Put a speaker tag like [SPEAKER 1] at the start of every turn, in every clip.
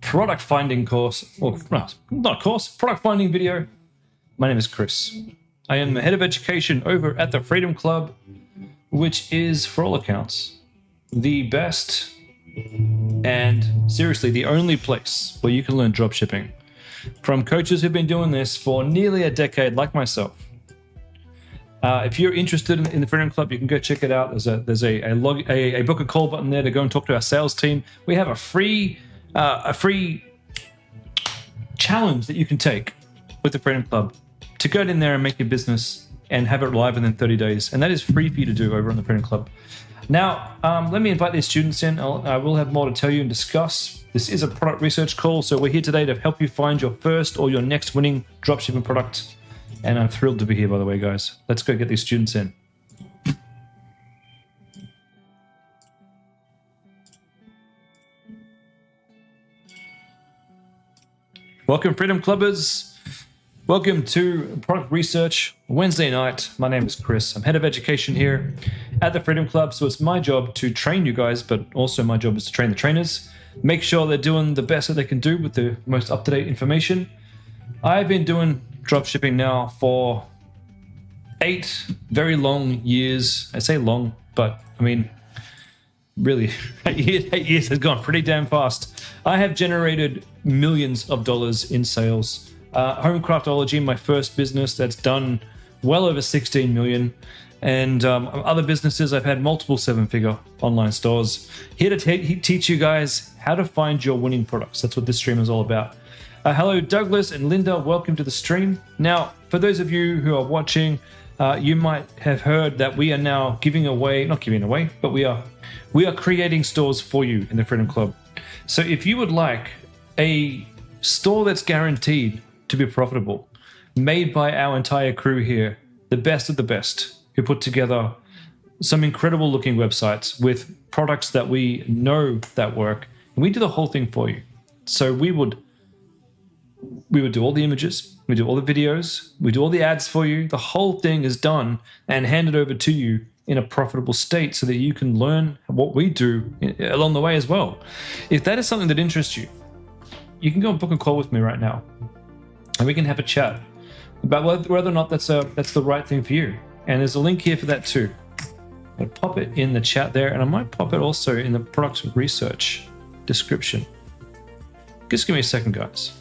[SPEAKER 1] product finding course, or no, not course, product finding video. My name is Chris. I am the head of education over at the Freedom Club, which is, for all accounts, the best and seriously the only place where you can learn dropshipping from coaches who've been doing this for nearly a decade, like myself. If you're interested in the Freedom Club, you can go check it out. There's a book a call button there to go and talk to our sales team. We have a free challenge that you can take with the Freedom Club to go in there and make your business and have it live within 30 days. And that is free for you to do over on the Freedom Club. Now, let me invite these students in. I will have more to tell you and discuss. This is a product research call, so we're here today to help you find your first or your next winning dropshipping product. And I'm thrilled to be here, by the way, guys. Let's go get these students in. Welcome, Freedom Clubbers. Welcome to Product Research Wednesday night. My name is Chris. I'm head of education here at the Freedom Club. So it's my job to train you guys, but also my job is to train the trainers. Make sure they're doing the best that they can do with the most up-to-date information. I've been doing dropshipping now for 8 very long years. I say long, but I mean, really, 8 years has gone pretty damn fast. I have generated millions of dollars in sales. Homecraftology, my first business, that's done well over 16 million. And other businesses, I've had multiple 7-figure online stores. Here to teach you guys how to find your winning products. That's what this stream is all about. Hello, Douglas and Linda. Welcome to the stream. Now, for those of you who are watching, you might have heard that we are now not giving away, but we are creating stores for you in the Freedom Club. So if you would like a store that's guaranteed to be profitable, made by our entire crew here, the best of the best, who put together some incredible looking websites with products that we know that work, and we do the whole thing for you. So we would do all the images, we do all the videos, we do all the ads for you. The whole thing is done and handed over to you in a profitable state so that you can learn what we do along the way as well. If that is something that interests you, you can go and book a call with me right now and we can have a chat about whether or not that's the right thing for you. And there's a link here for that too. I'll pop it in the chat there, and I might pop it also in the product research description. Just give me a second, guys.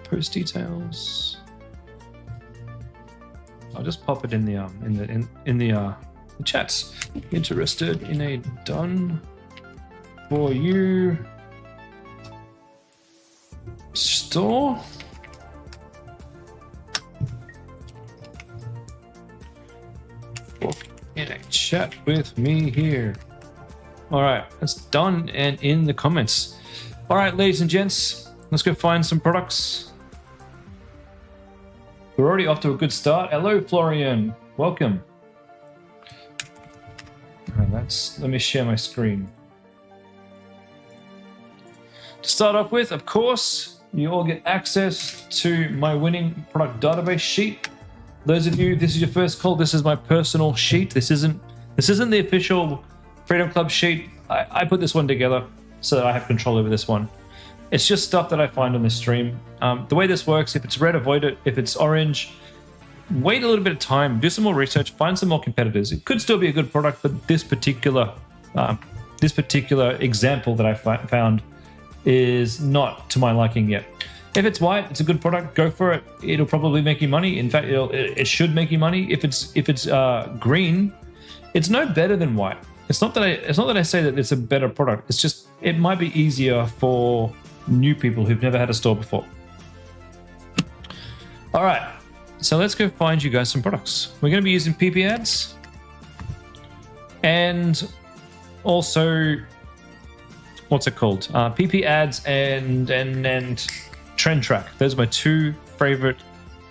[SPEAKER 1] Post details. I'll just pop it in the chats. Interested in a done for you store? Book in a chat with me here. All right, that's done and in the comments. All right, ladies and gents, let's go find some products. We're already off to a good start. Hello, Florian. Welcome. All right, let me share my screen. To start off with, of course, you all get access to my winning product database sheet. Those of you, this is your first call, this is my personal sheet. This isn't the official Freedom Club sheet. I put this one together so that I have control over this one. It's just stuff that I find on this stream. The way this works, if it's red, avoid it. If it's orange, wait a little bit of time, do some more research, find some more competitors. It could still be a good product, but this particular example that I found is not to my liking yet. If it's white, it's a good product. Go for it. It'll probably make you money. In fact, it should make you money. If it's green, it's no better than white. It's not that I say that it's a better product. It's just it might be easier for new people who've never had a store before. All right, so let's go find you guys some products. We're going to be using PiPi ads and also what's it called? PiPi ads and Trend Track. Those are my 2 favorite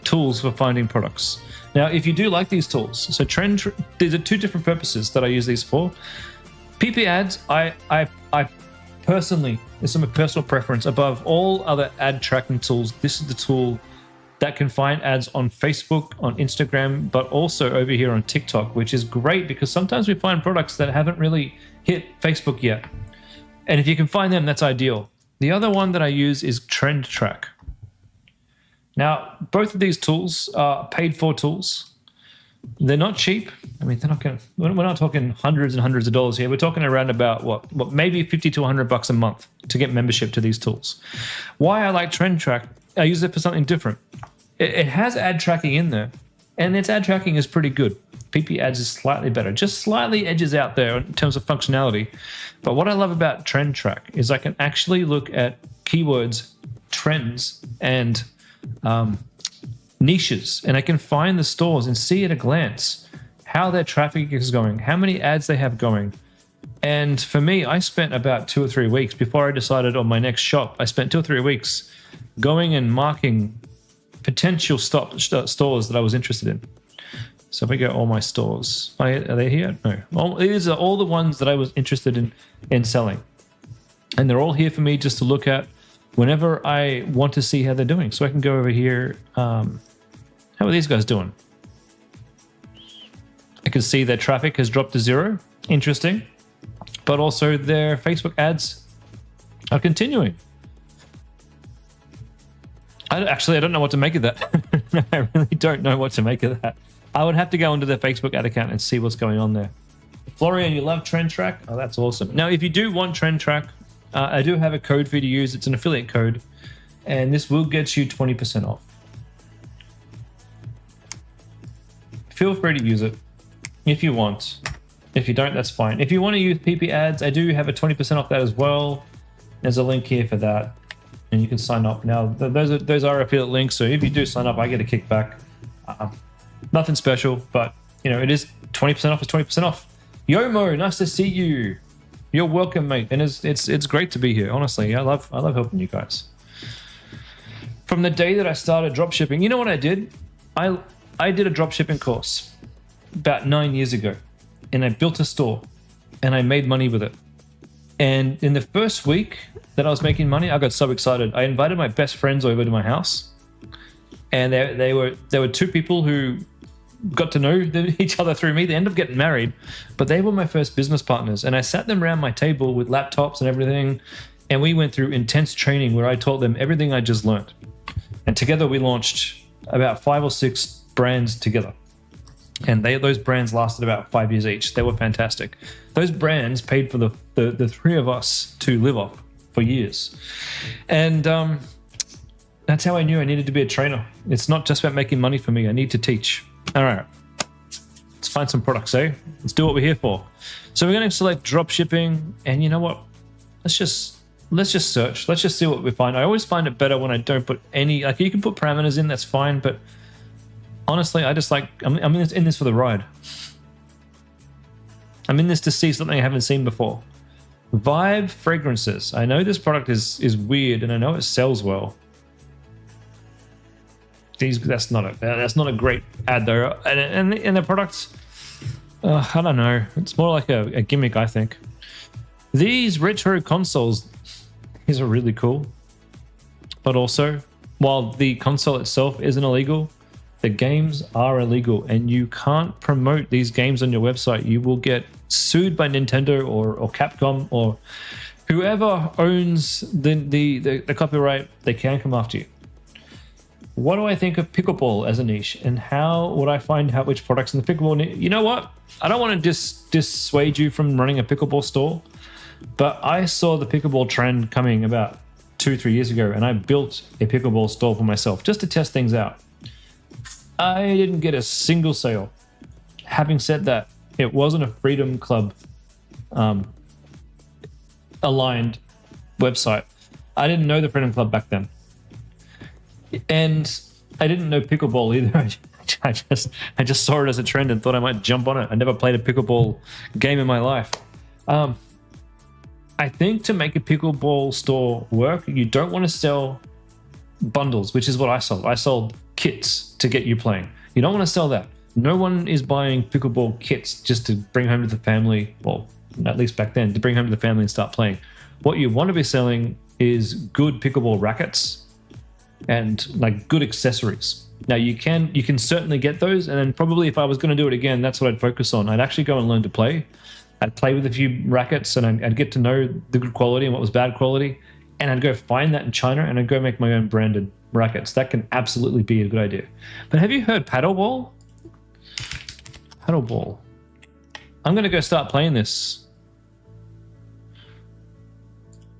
[SPEAKER 1] tools for finding products. Now, if you do like these tools, so these are 2 different purposes that I use these for. PiPi ads, I personally, this is my personal preference above all other ad tracking tools. This is the tool that can find ads on Facebook, on Instagram, but also over here on TikTok, which is great because sometimes we find products that haven't really hit Facebook yet. And if you can find them, that's ideal. The other one that I use is Trend Track. Now, both of these tools are paid for tools. They're not cheap. I mean, we're not talking hundreds and hundreds of dollars here. We're talking around about what maybe 50 to $100 a month to get membership to these tools. Why I like Trend Track, I use it for something different. It has ad tracking in there, and its ad tracking is pretty good. PiPi ads is slightly better, just slightly edges out there in terms of functionality. But what I love about Trend Track is I can actually look at keywords, trends, and niches, and I can find the stores and see at a glance how their traffic is going, how many ads they have going. And for me, I spent about 2 or 3 weeks before I decided on my next shop. I spent 2 or 3 weeks going and marking potential stores that I was interested in. So if we go all my stores, are they here? No. These are all the ones that I was interested in selling. And they're all here for me just to look at whenever I want to see how they're doing. So I can go over here. How are these guys doing? I can see their traffic has dropped to 0. Interesting. But also their Facebook ads are continuing. I don't know what to make of that. I really don't know what to make of that. I would have to go into their Facebook ad account and see what's going on there. Florian, you love Trend Track? Oh, that's awesome. Now, if you do want Trend Track, I do have a code for you to use. It's an affiliate code, and this will get you 20% off. Feel free to use it if you want. If you don't, that's fine. If you want to use PiPi ads, I do have a 20% off that as well. There's a link here for that, and you can sign up. Now, those are affiliate links, so if you do sign up, I get a kickback. Nothing special, but it is 20% off. Is 20% off. Yomo, nice to see you. You're welcome, mate. And it's great to be here. Honestly, I love helping you guys. From the day that I started dropshipping, you know what I did? I did a dropshipping course about 9 years ago, and I built a store, and I made money with it. And in the first week that I was making money, I got so excited. I invited my best friends over to my house, and there were 2 people who got to know each other through me. They ended up getting married, but they were my first business partners. And I sat them around my table with laptops and everything, and we went through intense training where I taught them everything I just learned. And together we launched about 5 or 6 brands together. And those brands lasted about 5 years each. They were fantastic. Those brands paid for the 3 of us to live off for years. And that's how I knew I needed to be a trainer. It's not just about making money for me. I need to teach. All right, let's find some products, eh? Let's do what we're here for. So we're going to select drop shipping, and you know what? Let's just search. Let's just see what we find. I always find it better when I don't put any. Like, you can put parameters in, that's fine, but honestly, I just like I'm in this for the ride. I'm in this to see something I haven't seen before. Vibe fragrances. I know this product is weird, and I know it sells well. That's not a great ad though, and the products, I don't know. It's more like a gimmick, I think. These retro consoles, these are really cool, but also, while the console itself isn't illegal, the games are illegal, and you can't promote these games on your website. You will get sued by Nintendo or Capcom or whoever owns the copyright. They can come after you. What do I think of pickleball as a niche, and how would I find out which products in the pickleball? You know what? I don't want to dissuade you from running a pickleball store, but I saw the pickleball trend coming about 2-3 years ago, and I built a pickleball store for myself just to test things out. I didn't get a single sale. Having said that, it wasn't a Freedom Club aligned website. I didn't know the Freedom Club back then. And I didn't know pickleball either. I just saw it as a trend and thought I might jump on it. I never played a pickleball game in my life. I think to make a pickleball store work, you don't want to sell bundles, which is what I sold. I sold kits to get you playing. You don't want to sell that. No one is buying pickleball kits just to bring home to the family, well, at least back then, to bring home to the family and start playing. What you want to be selling is good pickleball rackets and like good accessories. Now you can certainly get those, and then probably if I was going to do it again, that's what I'd focus on. I'd actually go and learn to play. I'd play with a few rackets, and I'd get to know the good quality and what was bad quality, and I'd go find that in China, and I'd go make my own branded rackets. That can absolutely be a good idea. But have you heard paddleball? Paddleball. I'm going to go start playing this.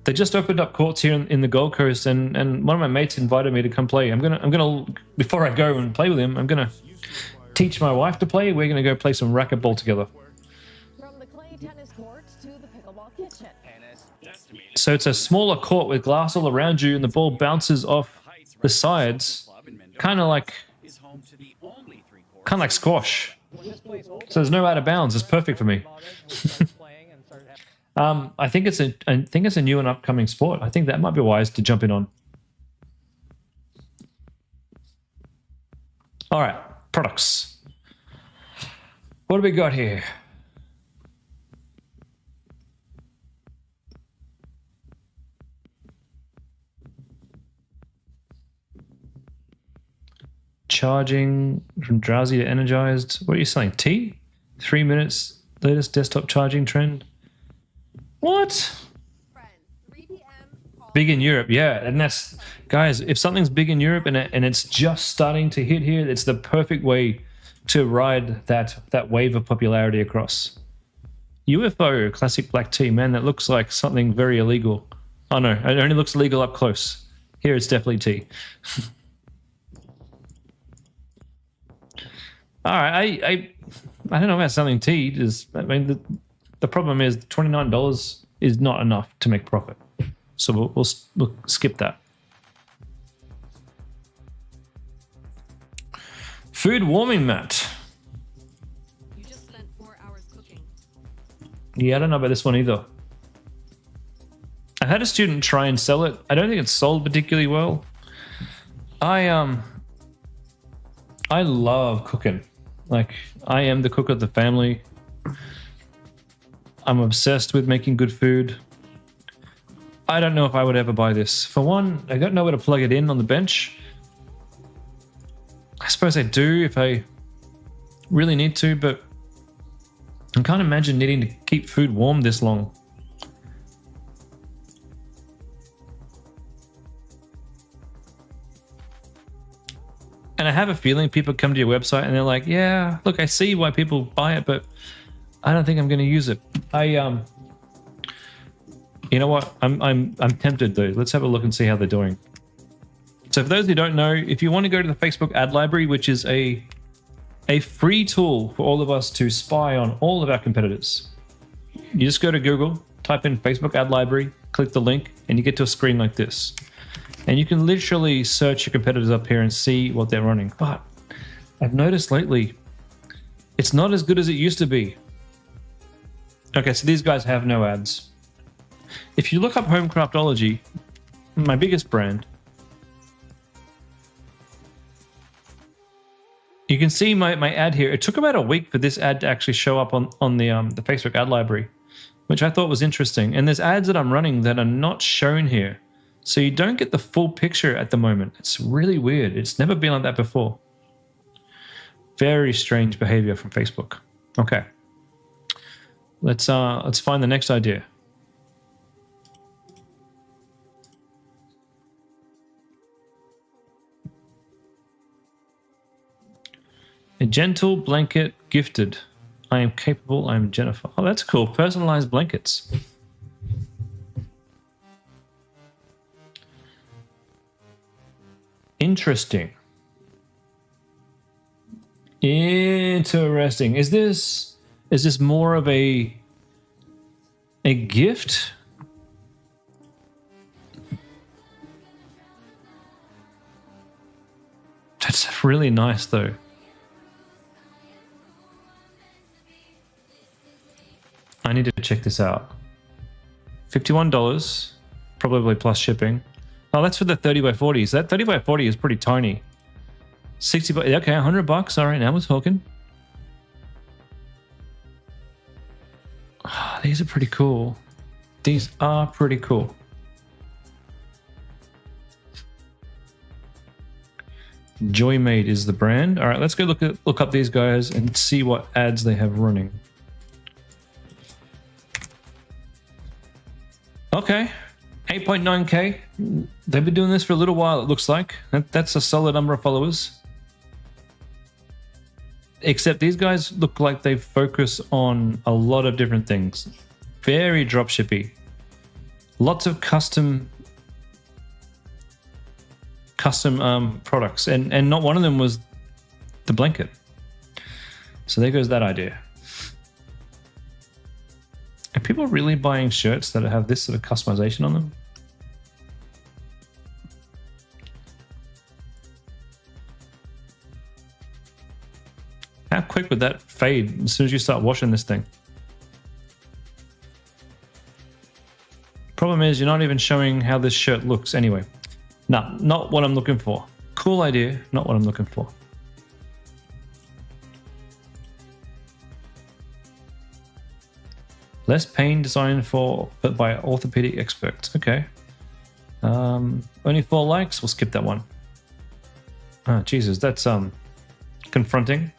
[SPEAKER 1] They just opened up courts here in the Gold Coast, and one of my mates invited me to come play. I'm gonna before I go and play with him, I'm gonna teach my wife to play. We're gonna go play some racquetball together.
[SPEAKER 2] From the clay tennis courts to the pickleball kitchen.
[SPEAKER 1] So it's a smaller court with glass all around you, and the ball bounces off the sides, kind of like squash. So there's no out of bounds. It's perfect for me. I think it's a new and upcoming sport. I think that might be wise to jump in on. All right, products. What do we got here? Charging from drowsy to energized. What are you selling? Tea? 3 minutes. Latest desktop charging trend. What? Big in Europe, yeah. And that's, guys, if something's big in Europe and it's just starting to hit here, it's the perfect way to ride that wave of popularity across. UFO, classic black tea, man, that looks like something very illegal. Oh no, it only looks legal up close. Here it's definitely tea. All right, I don't know about selling tea. I mean, the problem is $29 is not enough to make profit. So we'll skip that. Food warming mat.
[SPEAKER 2] You just spent 4 hours cooking.
[SPEAKER 1] Yeah, I don't know about this one either. I had a student try and sell it. I don't think it's sold particularly well. I love cooking. Like, I am the cook of the family. I'm obsessed with making good food. I don't know if I would ever buy this. For one, I don't know where to plug it in on the bench. I suppose I do if I really need to, but I can't imagine needing to keep food warm this long. And I have a feeling people come to your website and they're like, yeah, look, I see why people buy it, but I don't think I'm going to use it. You know what? I'm tempted though. Let's have a look and see how they're doing. So for those who don't know, if you want to go to the Facebook ad library, which is a free tool for all of us to spy on all of our competitors, you just go to Google, type in Facebook ad library, click the link, and you get to a screen like this. And you can literally search your competitors up here and see what they're running. But I've noticed lately, it's not as good as it used to be. Okay, so these guys have no ads. If you look up Home Craftology, my biggest brand, you can see my ad here. It took about a week for this ad to actually show up on the Facebook ad library, which I thought was interesting. And there's ads that I'm running that are not shown here. So you don't get the full picture at the moment. It's really weird. It's never been like that before. Very strange behavior from Facebook. Okay. Let's find the next idea. A gentle blanket gifted. I am capable. I am Jennifer. Oh, that's cool. Personalized blankets. Interesting. Interesting. Is this more of a gift? That's really nice though. I need to check this out. $51, probably plus shipping. Oh, that's for the 30x40s. That 30x40 is pretty tiny. 60 bucks. Okay, $100. All right, now we're talking. Oh, these are pretty cool. These are pretty cool. Joymade is the brand. All right, let's go look up these guys and see what ads they have running. Okay, 8.9K. They've been doing this for a little while, it looks like. That's a solid number of followers. Except these guys look like they focus on a lot of different things. Very dropshippy. Lots of custom products, and not one of them was the blanket. So there goes that idea. Are people really buying shirts that have this sort of customization on them? How quick would that fade as soon as you start washing this thing? Problem is, you're not even showing how this shirt looks anyway. No, not what I'm looking for. Cool idea, not what I'm looking for. Less pain designed but by orthopedic experts. Okay. Only 4 likes. We'll skip that one. Oh, Jesus, that's confronting.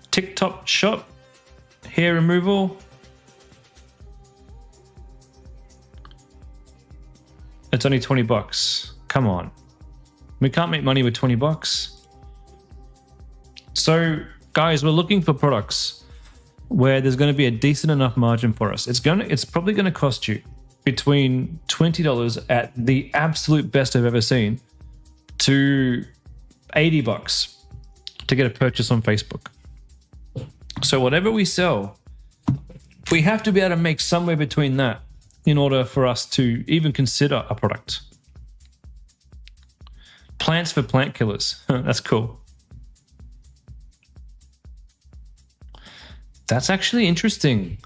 [SPEAKER 1] TikTok shop, hair removal. It's only 20 bucks. Come on. We can't make money with 20 bucks. So, guys, we're looking for products where there's going to be a decent enough margin for us. It's probably going to cost you between $20 at the absolute best I've ever seen to 80 bucks to get a purchase on Facebook. So whatever we sell, we have to be able to make somewhere between that in order for us to even consider a product. Plants for plant killers. That's cool. That's actually interesting.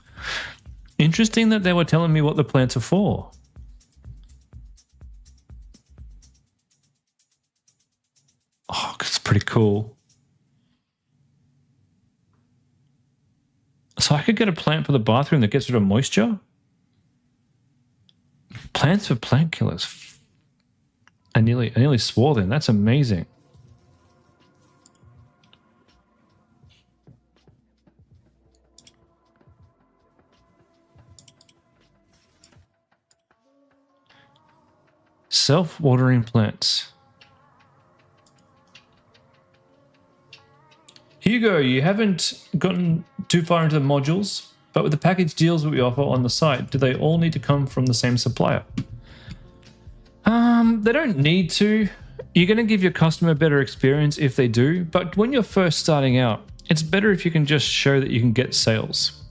[SPEAKER 1] Interesting that they were telling me what the plants are for. Oh, that's pretty cool. So I could get a plant for the bathroom that gets rid of moisture? Plants for plant killers. I nearly swore then. That's amazing. Self-watering plants. Hugo, you haven't gotten too far into the modules, but with the package deals that we offer on the site, do they all need to come from the same supplier? They don't need to. You're going to give your customer a better experience if they do, but when you're first starting out, it's better if you can just show that you can get sales.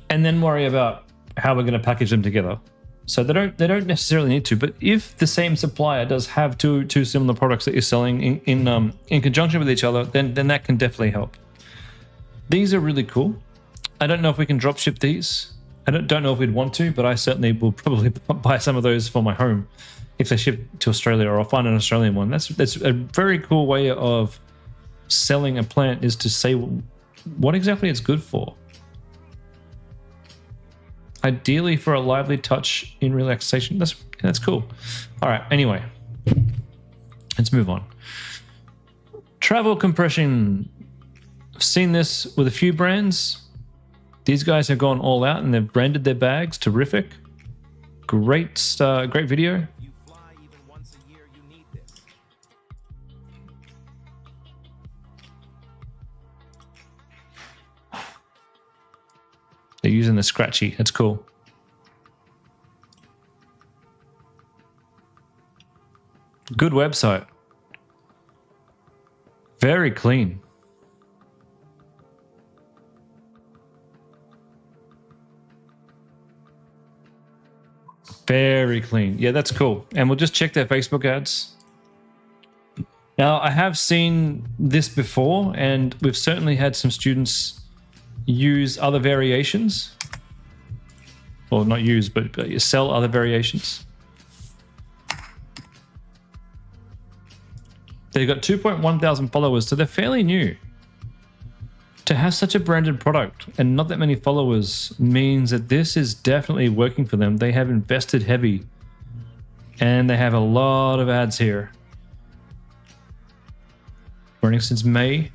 [SPEAKER 1] And then worry about how we're going to package them together. So they don't necessarily need to, but if the same supplier does have two similar products that you're selling in conjunction with each other, then that can definitely help. These are really cool. I don't know if we can drop ship these. I don't know if we'd want to, but I certainly will probably buy some of those for my home if they ship to Australia, or I'll find an Australian one. That's a very cool way of selling a plant, is to say what exactly it's good for. Ideally for a lively touch in relaxation. That's cool. All right, anyway, let's move on. Travel compression. I've seen this with a few brands. These guys have gone all out and they've branded their bags. Terrific. Great video.
[SPEAKER 3] You fly even once a year, you need this.
[SPEAKER 1] They're using the scratchy. That's cool. Good website. Very clean. Very clean. Yeah, that's cool. And we'll just check their Facebook ads. Now, I have seen this before, and we've certainly had some students use other variations. Or not use, but sell other variations. They've got 2.1 thousand followers, so they're fairly new. To have such a branded product and not that many followers means that this is definitely working for them. They have invested heavy And they have a lot of ads here. Running since May.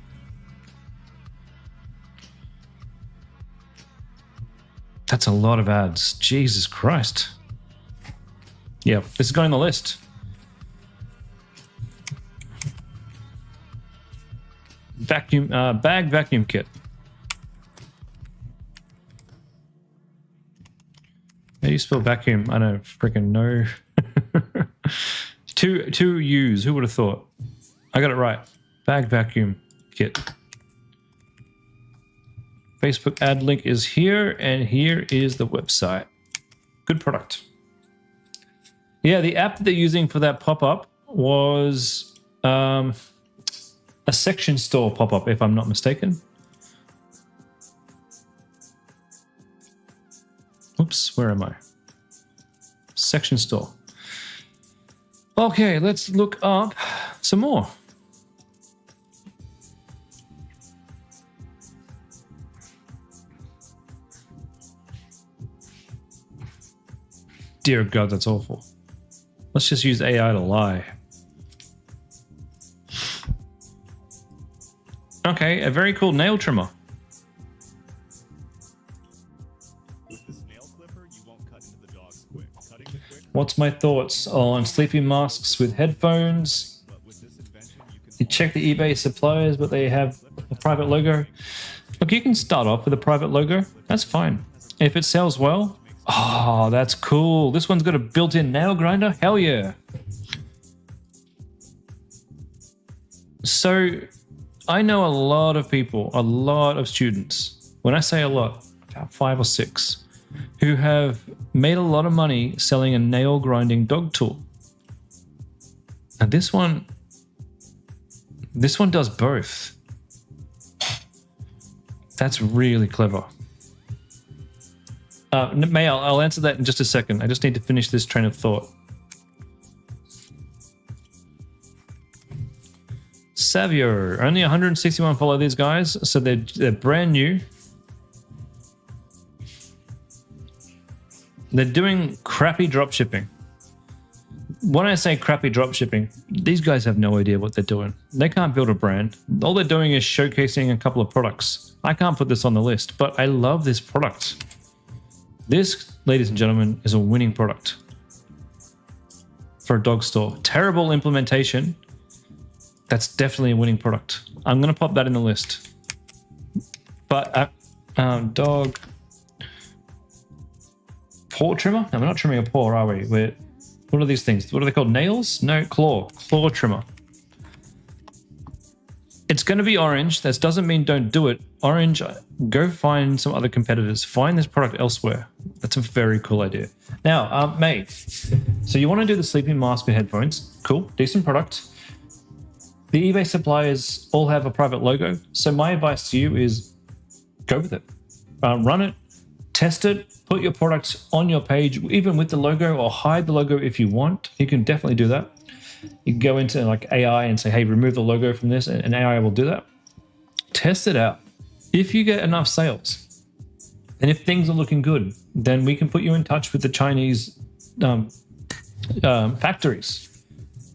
[SPEAKER 1] That's a lot of ads. Jesus Christ. Yeah, this is going on the list. Vacuum, bag vacuum kit. How do you spell vacuum? I don't freaking know. two U's. Who would have thought? I got it right. Bag vacuum kit. Facebook ad link is here, and here is the website. Good product. Yeah, the app that they're using for that pop-up was a section store pop-up, if I'm not mistaken. Oops, where am I? Section store. Okay, let's look up some more. Dear God, that's awful. Let's just use AI to lie. Okay, a very cool nail trimmer.
[SPEAKER 3] With this nail clipper, you won't cut into the dogs quick. Cutting the quick,
[SPEAKER 1] What's my thoughts on sleeping masks with headphones?
[SPEAKER 3] but with this invention, you can
[SPEAKER 1] You check the eBay suppliers, but they have a private logo. Look, you can start off with a private logo. That's fine. If it sells well, oh, that's cool. This one's got a built-in nail grinder. Hell yeah. So I know a lot of people, a lot of students, when I say a lot, about 5 or 6, who have made a lot of money selling a nail grinding dog tool. And this one does both. That's really clever. May, I'll answer that in just a second. I just need to finish this train of thought. Savio, only 161 follow these guys, so they're brand new. They're doing crappy dropshipping. When I say crappy dropshipping, these guys have no idea what they're doing. They can't build a brand. All they're doing is showcasing a couple of products. I can't put this on the list, but I love this product. This, ladies and gentlemen, is a winning product for a dog store. Terrible implementation. That's definitely a winning product. I'm going to pop that in the list. But dog paw trimmer? No, we're not trimming a paw, are we? What are these things? What are they called? Nails? No, claw trimmer. It's going to be orange. That doesn't mean don't do it. Orange, go find some other competitors. Find this product elsewhere. That's a very cool idea. Now, May, so you want to do the sleeping mask with headphones. Cool, decent product. The eBay suppliers all have a private logo. So my advice to you is go with it. Run it, test it, put your product on your page, even with the logo, or hide the logo if you want. You can definitely do that. You can go into like AI and say, hey, remove the logo from this, and AI will do that. Test it out. If you get enough sales, and if things are looking good, then we can put you in touch with the Chinese factories,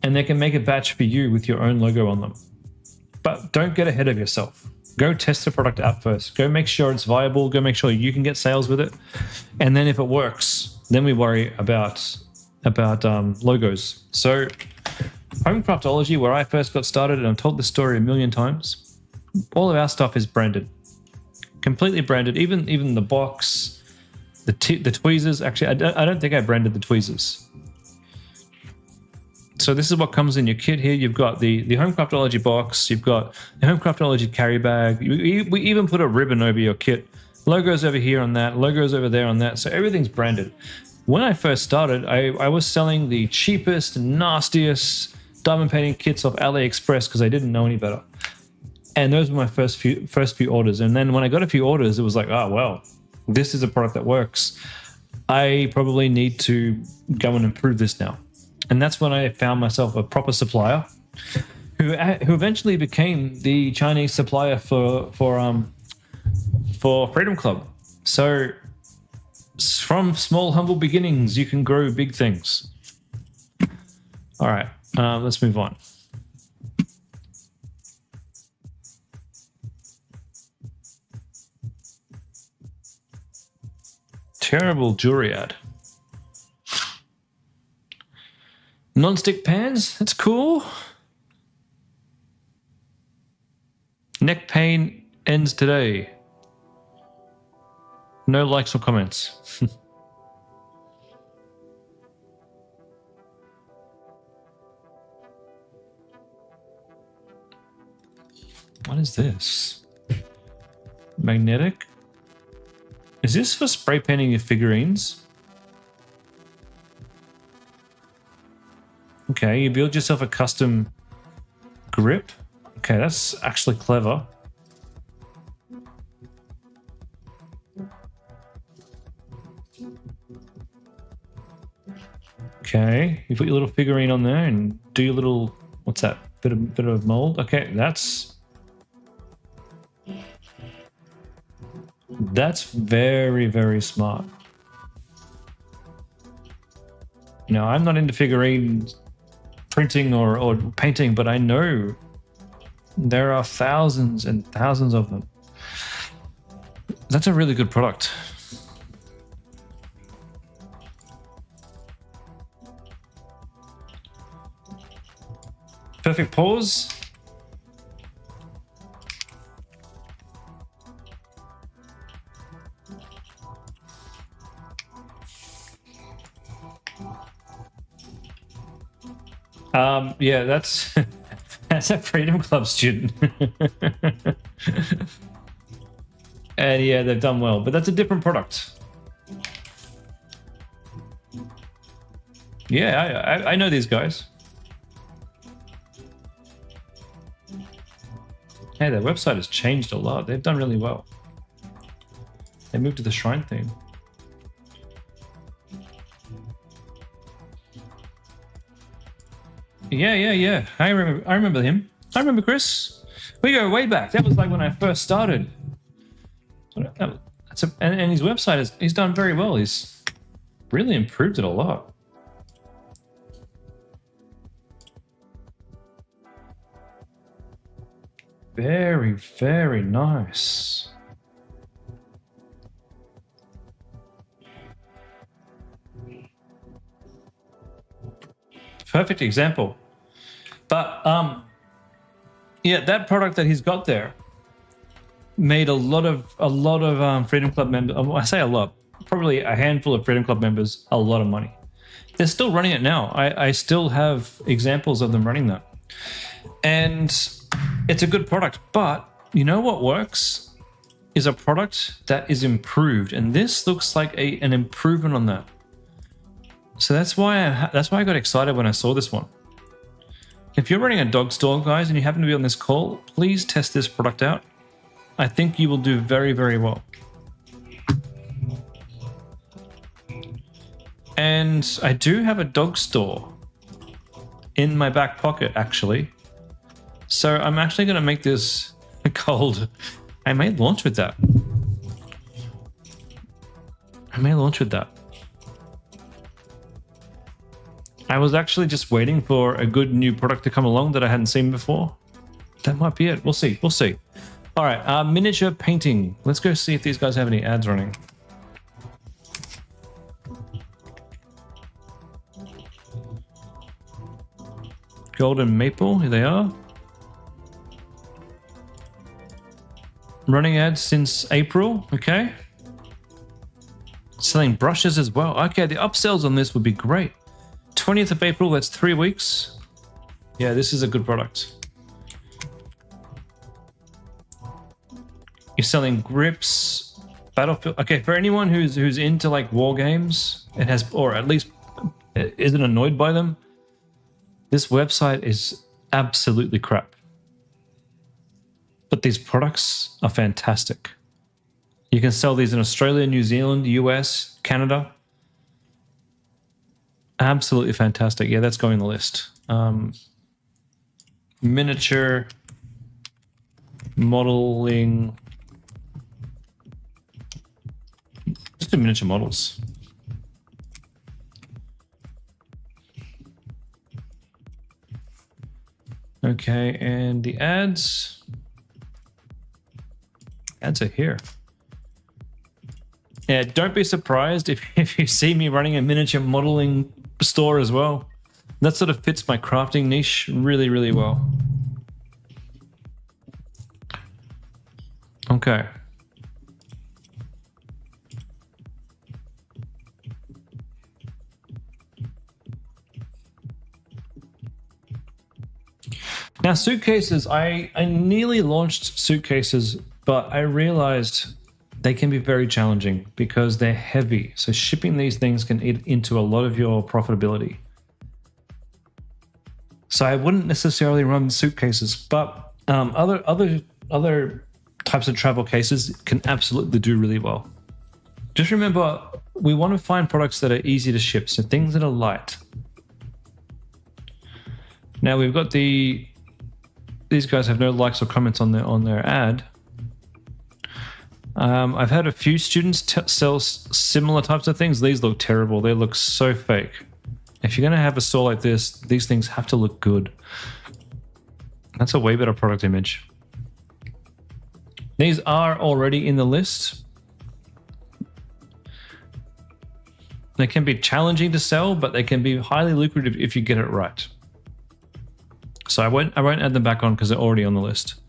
[SPEAKER 1] and they can make a batch for you with your own logo on them. But don't get ahead of yourself. Go test the product out first. Go make sure it's viable. Go make sure you can get sales with it. And then if it works, then we worry about logos. So Homecraftology, where I first got started, and I've told this story a million times, all of our stuff is branded. Completely branded. Even the box, the tweezers. Actually, I don't think I branded the tweezers. So this is what comes in your kit here. You've got the Homecraftology box. You've got the Homecraftology carry bag. We even put a ribbon over your kit. Logos over here on that. Logos over there on that. So everything's branded. When I first started, I was selling the cheapest, nastiest diamond painting kits off AliExpress because I didn't know any better. And those were my first few orders. And then when I got a few orders, it was like, oh, well, this is a product that works. I probably need to go and improve this now. And that's when I found myself a proper supplier who eventually became the Chinese supplier for Freedom Club. So from small, humble beginnings, you can grow big things. All right, let's move on. Terrible jewelry ad. Non-stick pans, that's cool. Neck pain ends today. No likes or comments. What is this? Magnetic? Is this for spray painting your figurines? Okay, you build yourself a custom grip. Okay, that's actually clever. Okay, you put your little figurine on there and do your little, what's that? Bit of mold. Okay, that's very, very smart. Now, I'm not into figurine printing or painting, but I know there are thousands and thousands of them. That's a really good product. Perfect pause. Yeah, that's that's a Freedom Club student. And yeah, they've done well, but that's a different product. Yeah, I know these guys. Hey, their website has changed a lot. They've done really well. They moved to the shrine theme. Yeah. I remember him. I remember Chris. We go way back. That was like when I first started. And his website he's done very well. He's really improved it a lot. Very, very nice. Perfect example. But yeah, that product that he's got there made a lot of Freedom Club members. I say a lot, probably a handful of Freedom Club members a lot of money. They're still running it now. I still have examples of them running that, and it's a good product. But you know what works is a product that is improved, and this looks like an improvement on that. So that's why I got excited when I saw this one. If you're running a dog store, guys, and you happen to be on this call, please test this product out. I think you will do very, very well. And I do have a dog store in my back pocket, actually. So I'm actually going to make this cold. I may launch with that. I was actually just waiting for a good new product to come along that I hadn't seen before. That might be it. We'll see. All right, miniature painting. Let's go see if these guys have any ads running. Golden Maple, here they are. Running ads since April, okay. Selling brushes as well. Okay, the upsells on this would be great. 20th of April, that's 3 weeks. Yeah, this is a good product. You're selling grips, Battlefield. Okay, for anyone who's into like war games, it has, or at least isn't annoyed by them, this website is absolutely crap. But these products are fantastic. You can sell these in Australia, New Zealand, US, Canada. Absolutely fantastic. Yeah, that's going on the list. Miniature modeling. Just do miniature models. Okay, and the ads. Ads are here. Yeah, don't be surprised if you see me running a miniature modeling store as well. That sort of fits my crafting niche really, really well. Okay. Now, suitcases, I nearly launched suitcases, but I realized they can be very challenging because they're heavy. So shipping these things can eat into a lot of your profitability. So I wouldn't necessarily run suitcases, but other types of travel cases can absolutely do really well. Just remember, we want to find products that are easy to ship, so things that are light. Now we've got these guys have no likes or comments on their ad. I've had a few students sell similar types of things. These look terrible. They look so fake. If you're going to have a store like this, these things have to look good. That's a way better product image. These are already in the list. They can be challenging to sell, but they can be highly lucrative if you get it right. So I won't add them back on because they're already on the list.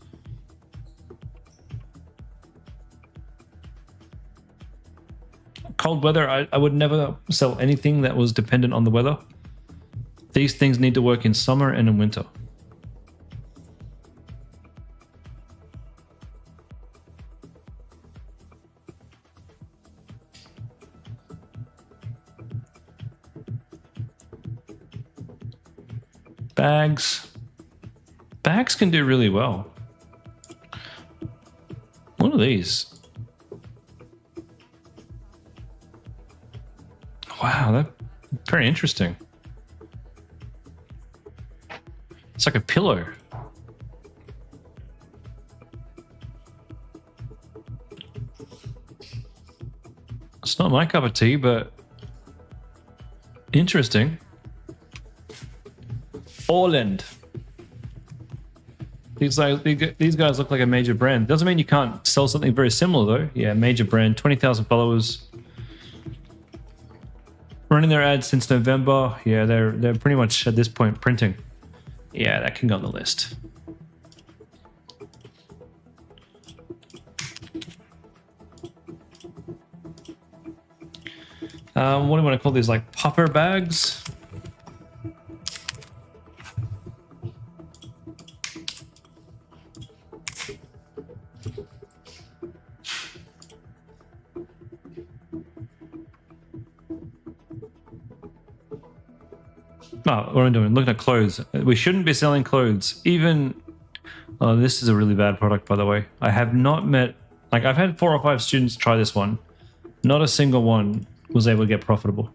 [SPEAKER 1] Cold weather, I would never sell anything that was dependent on the weather. These things need to work in summer and in winter. Bags can do really well. What are these? Wow, that's very interesting. It's like a pillow. It's not my cup of tea, but interesting. Orland. These guys look like a major brand. Doesn't mean you can't sell something very similar though. Yeah, major brand, 20,000 followers. Running their ads since November. Yeah, they're pretty much at this point printing. Yeah, that can go on the list. What do you want to call these? Like popper bags? Oh, what am I doing? Looking at clothes. We shouldn't be selling clothes. Even... Oh, this is a really bad product, by the way. I have not met... Like, I've had 4 or 5 students try this one. Not a single one was able to get profitable.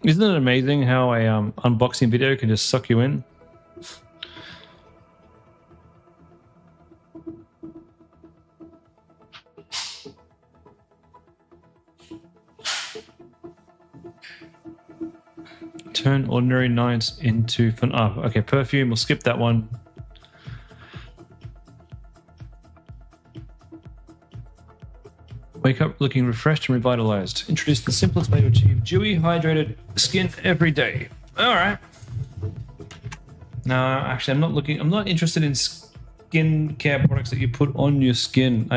[SPEAKER 1] Isn't it amazing how a unboxing video can just suck you in? Turn ordinary nights into fun. Oh, okay, perfume. We'll skip that one. Wake up looking refreshed and revitalized. Introduce the simplest way to achieve dewy, hydrated skin every day. All right. No, actually, I'm not interested in skin care products that you put on your skin.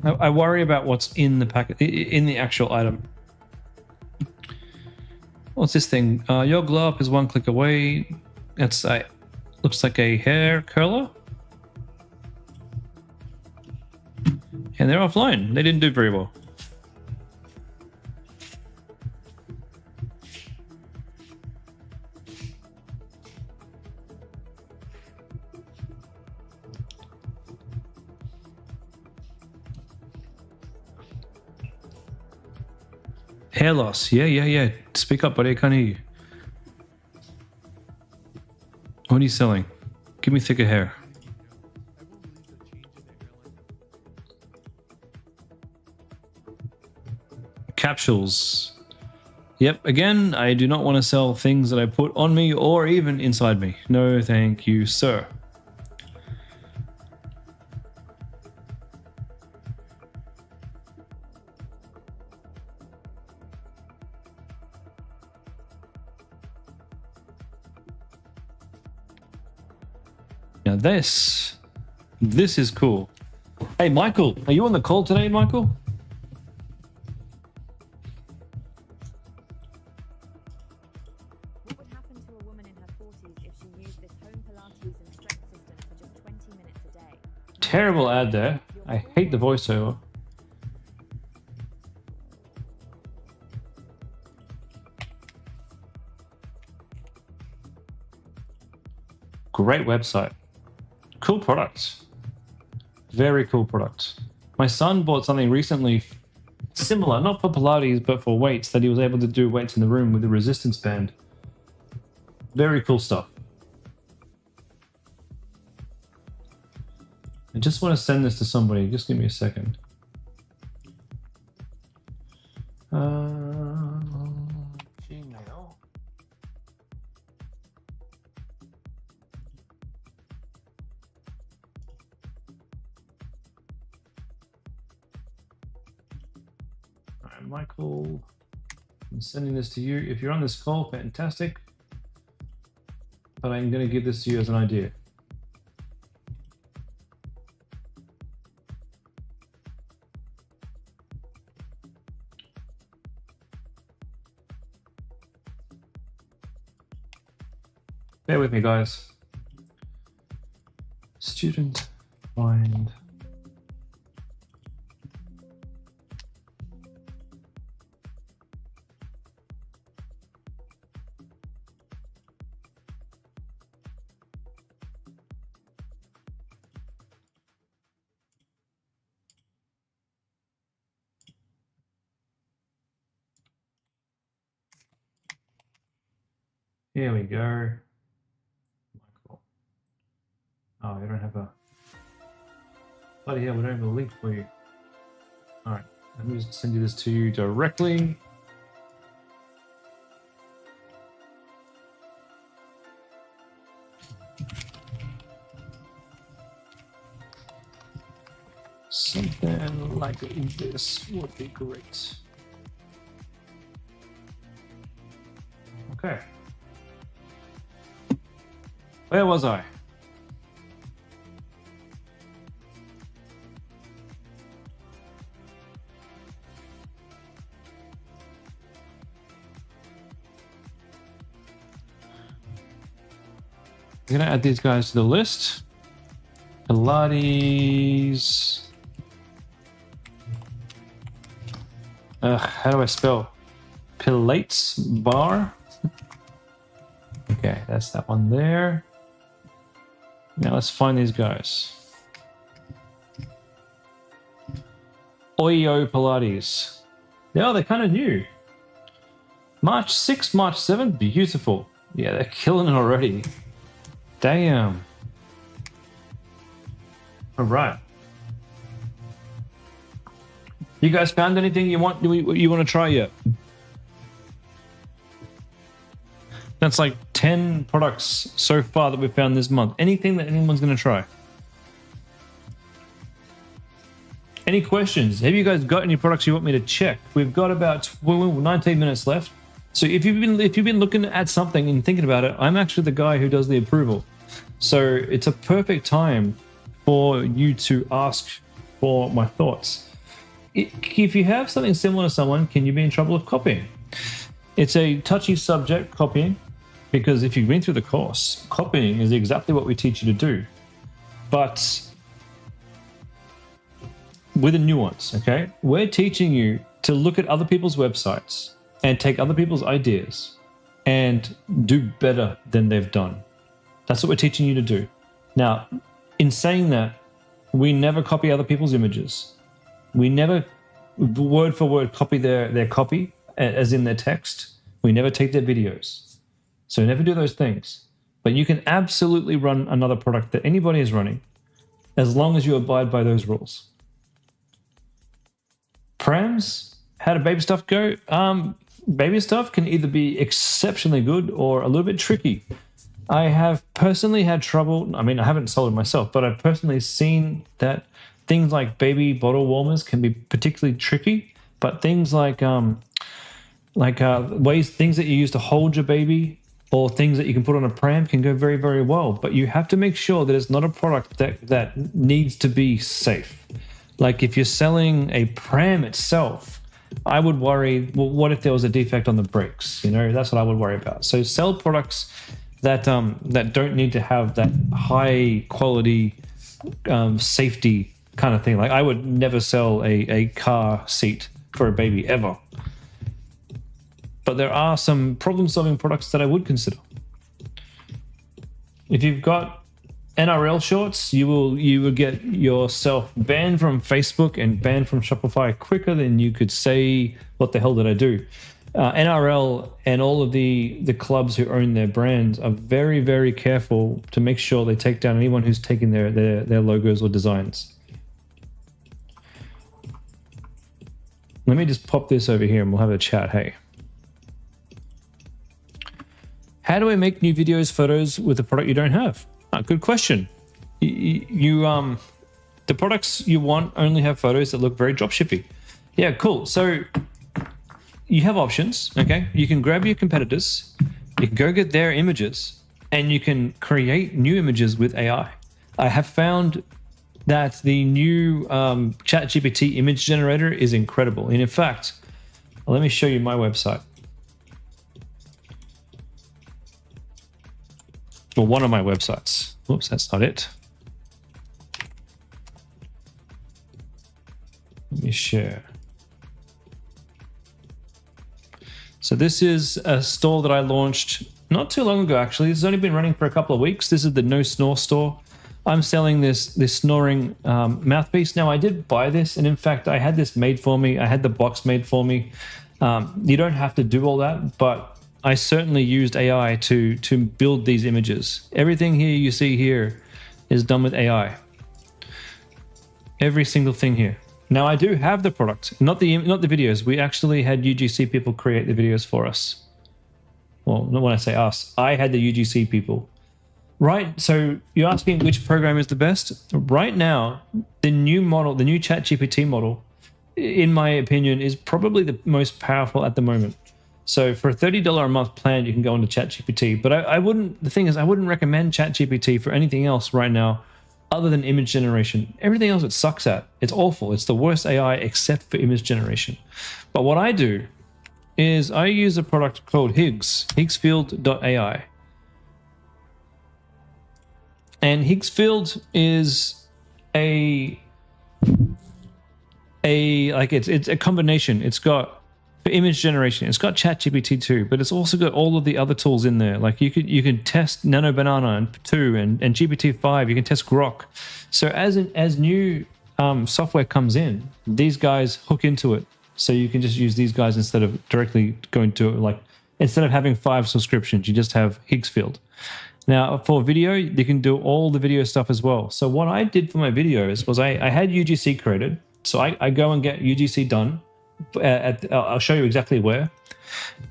[SPEAKER 1] I worry about what's in the packet, in the actual item. What's this thing? Your glow up is 1 click away. That's looks like a hair curler. And they're offline. They didn't do very well. Hair loss. Yeah. Speak up, buddy. I can't hear you. What are you selling? Give me thicker hair. Capsules. Yep, again, I do not want to sell things that I put on me or even inside me. No, thank you, sir. Now this is cool. Hey, Michael, are you on the call today, Michael?
[SPEAKER 2] What would happen to a woman in her 40s if she used this home Pilates and stretch system for just 20 minutes a day?
[SPEAKER 1] Terrible ad there. I hate the voiceover. Great website. Cool product. Very cool product. My son bought something recently similar, not for Pilates, but for weights, that he was able to do weights in the room with a resistance band. Very cool stuff. I just want to send this to somebody. Just give me a second. Gmail. All right, Michael, I'm sending this to you. If you're on this call, fantastic. But I'm going to give this to you as an idea. Bear with me, guys. Student find. Here we go. Michael. Oh, we don't have a... Bloody hell, we don't have a link for you. Alright, let me just send you this to you directly. Something like this would be great. Okay. Where was I? I'm gonna add these guys to the list. Pilates. How do I spell? Pilates bar. Okay, that's that one there. Now let's find these guys. Oyo Pilates. Yeah, they're kind of new. March 6th, March 7th, beautiful. Yeah, they're killing it already. Damn. All right. You guys found anything you want to try yet? That's like 10 products so far that we've found this month. Anything that anyone's going to try? Any questions? Have you guys got any products you want me to check? We've got about 19 minutes left. So if you've been looking at something and thinking about it, I'm actually the guy who does the approval. So it's a perfect time for you to ask for my thoughts. If you have something similar to someone, can you be in trouble of copying? It's a touchy subject, copying, because if you've been through the course, copying is exactly what we teach you to do, but with a nuance, okay? We're teaching you to look at other people's websites and take other people's ideas and do better than they've done. That's what we're teaching you to do. Now, in saying that, we never copy other people's images. We never word for word copy their copy, as in their text. We never take their videos. So never do those things. but you can absolutely run another product that anybody is running as long as you abide by those rules. Params, how do baby stuff go? Baby stuff can either be exceptionally good or a little bit tricky. I have personally had trouble. I mean, I haven't sold it myself, but I've personally seen that things like baby bottle warmers can be particularly tricky. But things like things that you use to hold your baby, or things that you can put on a pram, can go very, very well. But you have to make sure that it's not a product that needs to be safe. Like if you're selling a pram itself, I would worry, well, what if there was a defect on the brakes? You know, that's what I would worry about. So sell products that don't need to have that high quality safety kind of thing. Like I would never sell a car seat for a baby ever. But there are some problem-solving products that I would consider. If you've got NRL shorts, you will get yourself banned from Facebook and banned from Shopify quicker than you could say, what the hell did I do? NRL and all of the clubs who own their brands are very, very careful to make sure they take down anyone who's taking their logos or designs. Let me just pop this over here and we'll have a chat, hey. How do I make new videos, photos with a product you don't have? Good question. The products you want only have photos that look very dropshippy. Yeah, cool. So you have options, okay? You can grab your competitors, you can go get their images, and you can create new images with AI. I have found that the new ChatGPT image generator is incredible. And in fact, let me show you my website. Or one of my websites. Oops, that's not it. Let me share. So this is a store that I launched not too long ago, actually. This has only been running for a couple of weeks. This is the No Snore store. I'm selling this snoring mouthpiece. Now, I did buy this, and in fact, I had this made for me. I had the box made for me. You don't have to do all that, but I certainly used AI to build these images. Everything here you see here is done with AI. Every single thing here. Now I do have the product, not the videos. We actually had UGC people create the videos for us. Well, not when I say us, I had the UGC people. Right, so you're asking which program is the best? Right now, the new model, the new ChatGPT model, in my opinion, is probably the most powerful at the moment. So for a $30 a month plan, you can go into ChatGPT. But I wouldn't, the thing is, I wouldn't recommend ChatGPT for anything else right now other than image generation. Everything else it sucks at. It's awful. It's the worst AI except for image generation. But what I do is I use a product called Higgsfield.ai. And Higgsfield is it's a combination. It's got for image generation, it's got ChatGPT 2, but it's also got all of the other tools in there. Like you can test Nano Banana and 2 and GPT-5. You can test Grok. So as new software comes in, these guys hook into it. So you can just use these guys instead of directly going to it. Like instead of having 5 subscriptions, you just have Higgsfield. Now for video, you can do all the video stuff as well. So what I did for my videos was I had UGC created. So I go and get UGC done. I'll show you exactly where,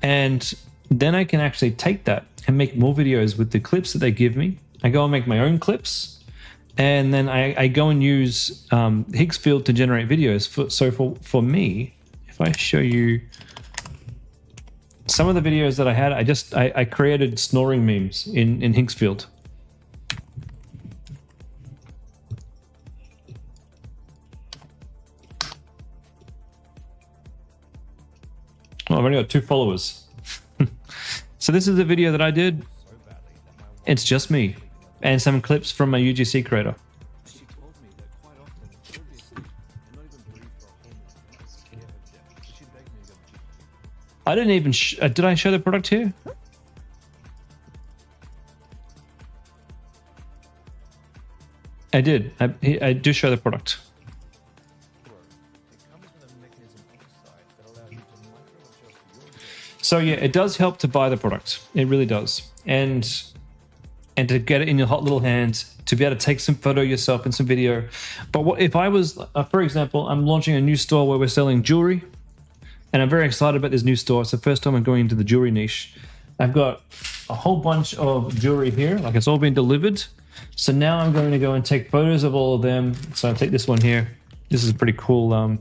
[SPEAKER 1] and then I can actually take that and make more videos with the clips that they give me. I go and make my own clips, and then I go and use Higgsfield to generate videos. For me, if I show you some of the videos that I had, I created snoring memes in Higgsfield. Oh, I've only got 2 followers. So this is a video that I did. It's just me and some clips from my UGC creator.
[SPEAKER 3] She told me that quite often, previously, I'm not even breathe for a whole minute. I scare her death. She begged me to go.
[SPEAKER 1] I didn't even. Did I show the product here? I did. I do show the product. So yeah, it does help to buy the product. It really does. And and to get it in your hot little hands, to be able to take some photo yourself and some video. But what if I was, for example, I'm launching a new store where we're selling jewelry, and I'm very excited about this new store. It's the first time I'm going into the jewelry niche. I've got a whole bunch of jewelry here, like it's all been delivered. So now I'm going to go and take photos of all of them. So I'll take this one here. This is a pretty cool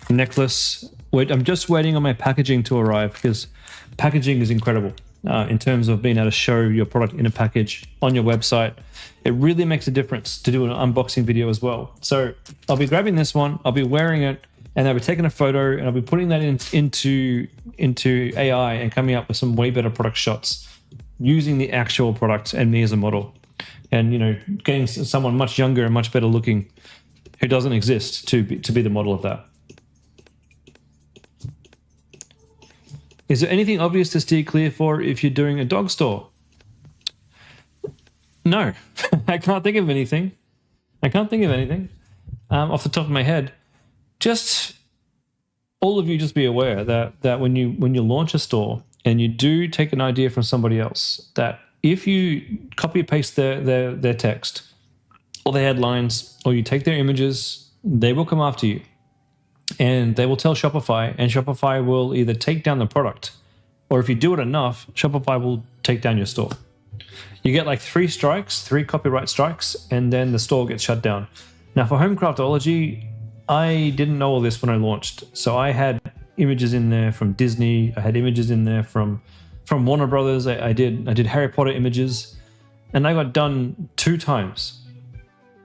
[SPEAKER 1] necklace. I'm just waiting on my packaging to arrive, because packaging is incredible in terms of being able to show your product in a package on your website. It really makes a difference to do an unboxing video as well. So I'll be grabbing this one, I'll be wearing it, and I'll be taking a photo, and I'll be putting that into AI and coming up with some way better product shots using the actual product and me as a model. And, you know, getting someone much younger and much better looking who doesn't exist to be the model of that. Is there anything obvious to steer clear for if you're doing a dog store? No, I can't think of anything. Off the top of my head. Just all of you, just be aware that when you launch a store and you do take an idea from somebody else, that if you copy paste their text or their headlines, or you take their images, they will come after you. And they will tell Shopify, and Shopify will either take down the product, or if you do it enough, Shopify will take down your store. You get like 3 copyright strikes, and then the store gets shut down. Now for Homecraftology, I didn't know all this when I launched. So I had images in there from Disney. I had images in there from Warner Brothers. I did Harry Potter images, and I got done 2 times.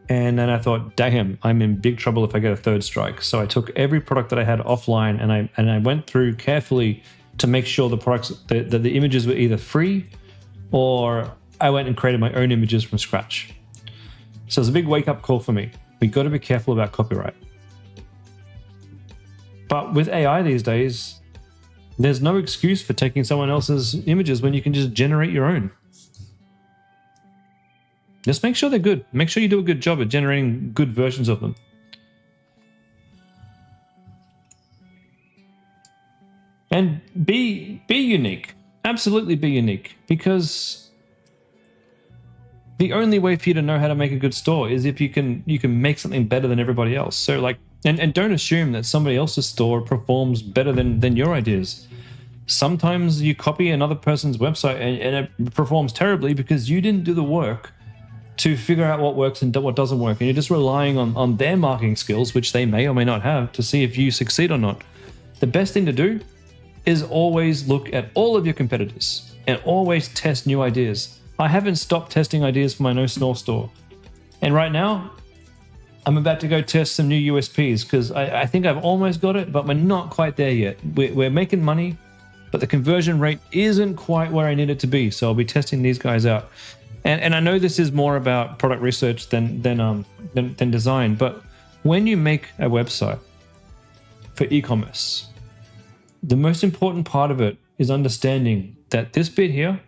[SPEAKER 1] And then I thought, damn, I'm in big trouble if I get a 3rd strike. So I took every product that I had offline, and I went through carefully to make sure the products, the images were either free, or I went and created my own images from scratch. So it's a big wake-up call for me. We got to be careful about copyright. But with AI these days, there's no excuse for taking someone else's images when you can just generate your own. Just make sure they're good. Make sure you do a good job at generating good versions of them. And be unique. Absolutely be unique. Because the only way for you to know how to make a good store is if you can make something better than everybody else. So like, and don't assume that somebody else's store performs better than your ideas. Sometimes you copy another person's website and it performs terribly because you didn't do the work to figure out what works and what doesn't work. And you're just relying on their marketing skills, which they may or may not have, to see if you succeed or not. The best thing to do is always look at all of your competitors and always test new ideas. I haven't stopped testing ideas for my No Snore store. And right now, I'm about to go test some new USPs because I think I've almost got it, but we're not quite there yet. We're making money, but the conversion rate isn't quite where I need it to be. So I'll be testing these guys out. And I know this is more about product research than design, but when you make a website for e-commerce, the most important part of it is understanding that this bit here,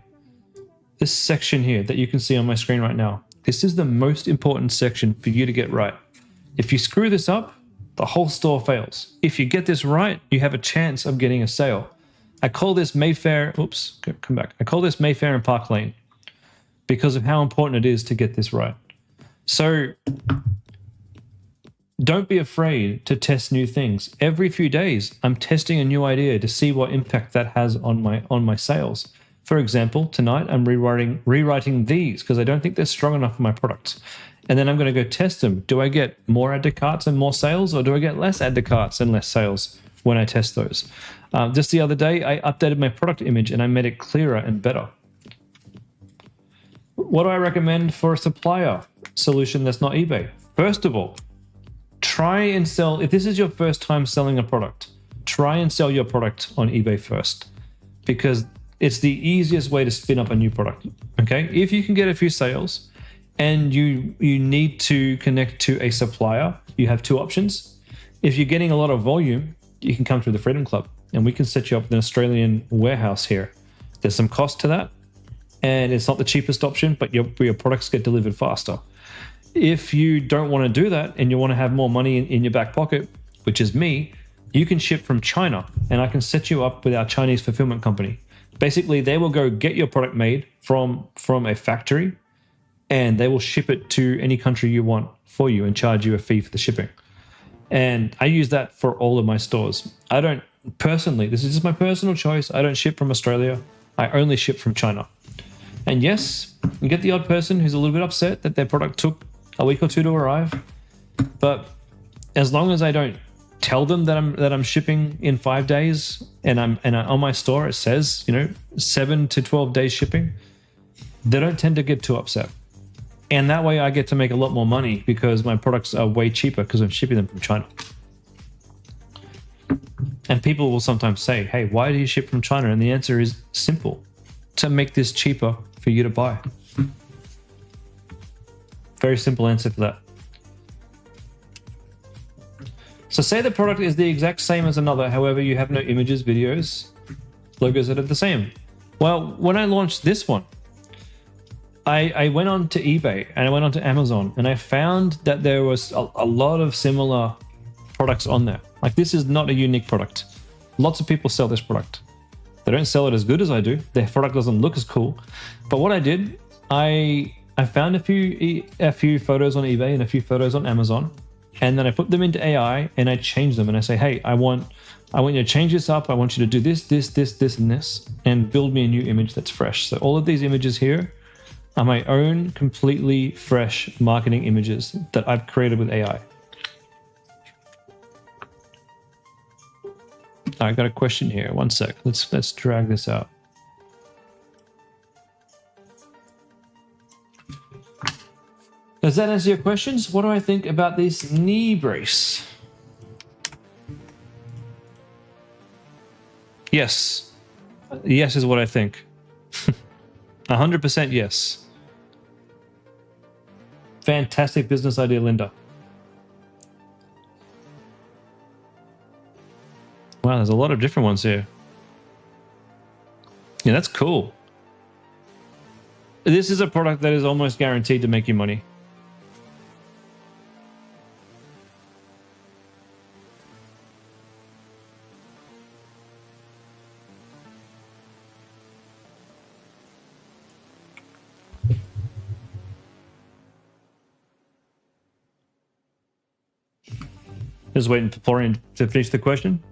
[SPEAKER 1] this section here that you can see on my screen right now, this is the most important section for you to get right. If you screw this up, the whole store fails. If you get this right, you have a chance of getting a sale. I call this Mayfair, I call this Mayfair and Park Lane, because of how important it is to get this right. So don't be afraid to test new things. Every few days, I'm testing a new idea to see what impact that has on my sales. For example, tonight I'm rewriting these because I don't think they're strong enough for my products. And then I'm going to go test them. Do I get more add to carts and more sales, or do I get less add to carts and less sales when I test those? Just the other day, I updated my product image and I made it clearer and better. What do I recommend for a supplier solution that's not eBay? First of all, try and sell, if this is your first time selling a product, try and sell your product on eBay first, because it's the easiest way to spin up a new product, okay? If you can get a few sales and you need to connect to a supplier, you have 2 options. If you're getting a lot of volume, you can come through the Freedom Club and we can set you up an Australian warehouse here. There's some cost to that, and it's not the cheapest option, but your products get delivered faster. If you don't want to do that and you want to have more money in your back pocket, which is me, you can ship from China, and I can set you up with our Chinese fulfillment company. Basically, they will go get your product made from a factory, and they will ship it to any country you want for you and charge you a fee for the shipping. And I use that for all of my stores. I don't personally, this is just my personal choice. I don't ship from Australia. I only ship from China. And yes, you get the odd person who's a little bit upset that their product took a week or two to arrive. But as long as I don't tell them that I'm shipping in 5 days, and on my store it says 7 to 12 days shipping, they don't tend to get too upset. And that way I get to make a lot more money because my products are way cheaper because I'm shipping them from China. And people will sometimes say, hey, why do you ship from China? And the answer is simple: to make this cheaper for you to buy. Very simple answer for that. So say the product is the exact same as another, however, you have no images, videos, logos that are the same. Well, when I launched this one, I went on to eBay and I went on to Amazon, and I found that there was a lot of similar products on there. Like, this is not a unique product. Lots of people sell this product. They don't sell it as good as I do. Their product doesn't look as cool. But what I did, I found a few photos on eBay and a few photos on Amazon, and then I put them into AI and I changed them, and I say, hey, I want you to change this up. I want you to do this, and this, and build me a new image that's fresh. So all of these images here are my own completely fresh marketing images that I've created with AI. I got a question here. One sec. Let's drag this out. Does that answer your questions? What do I think about this knee brace? Yes. Yes is what I think. 100% yes. Fantastic business idea, Linda. Wow, there's a lot of different ones here. Yeah, that's cool. This is a product that is almost guaranteed to make you money. Just waiting for Florian to finish the question.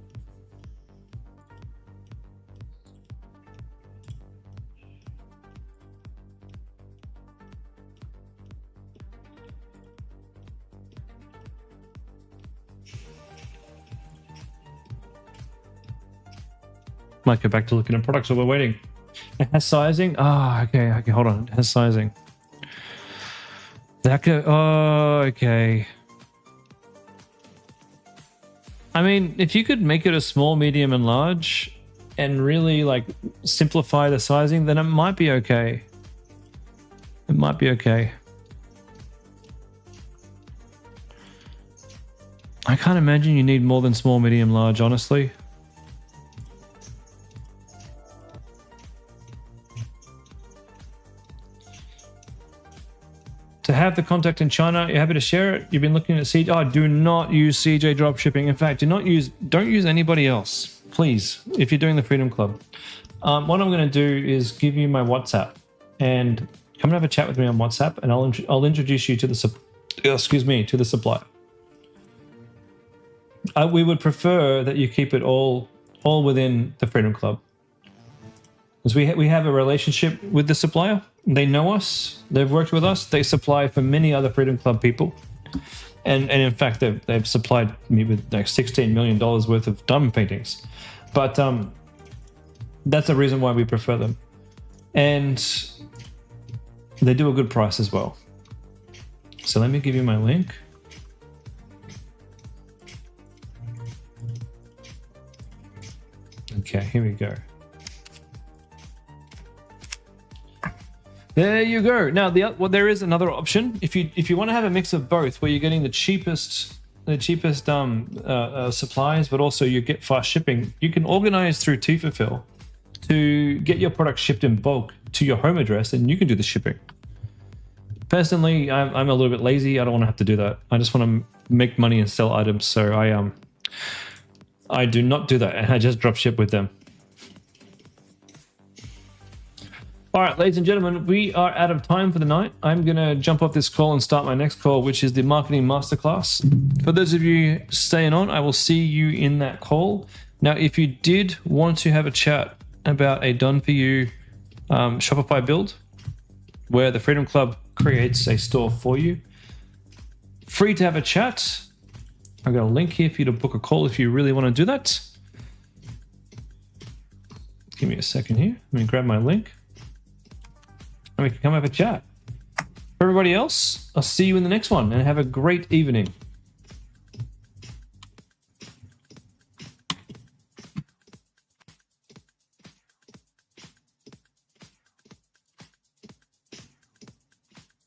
[SPEAKER 1] Might go back to looking at products while we're waiting. It has sizing. Okay, hold on. It has sizing. Okay. I mean, if you could make it a small, medium, and large, and really like simplify the sizing, then it might be okay. It might be okay. I can't imagine you need more than small, medium, large, honestly. To have the contact in China, you're happy to share it. You've been looking at CJ. Oh, do not use CJ Dropshipping. In fact, don't use anybody else, please. If you're doing the Freedom Club, what I'm going to do is give you my WhatsApp and come and have a chat with me on WhatsApp, and I'll introduce you to the supplier. We would prefer that you keep it all within the Freedom Club, because we have a relationship with the supplier. They know us. They've worked with us. They supply for many other Freedom Club people, and in fact, they've supplied me with like $16 million worth of diamond paintings. But that's the reason why we prefer them, and they do a good price as well. So let me give you my link. Okay, here we go. There you go. Now, there is another option. If you want to have a mix of both, where you're getting the cheapest supplies, but also you get fast shipping, you can organize through T-Fulfill to get your product shipped in bulk to your home address, and you can do the shipping. Personally, I'm a little bit lazy. I don't want to have to do that. I just want to make money and sell items. So I do not do that, and I just drop ship with them. All right, ladies and gentlemen, we are out of time for the night. I'm going to jump off this call and start my next call, which is the Marketing Masterclass. For those of you staying on, I will see you in that call. Now, if you did want to have a chat about a done-for-you Shopify build, where the Freedom Club creates a store for you, free to have a chat. I've got a link here for you to book a call if you really want to do that. Give me a second here. Let me grab my link. And we can come have a chat. For everybody else, I'll see you in the next one and have a great evening.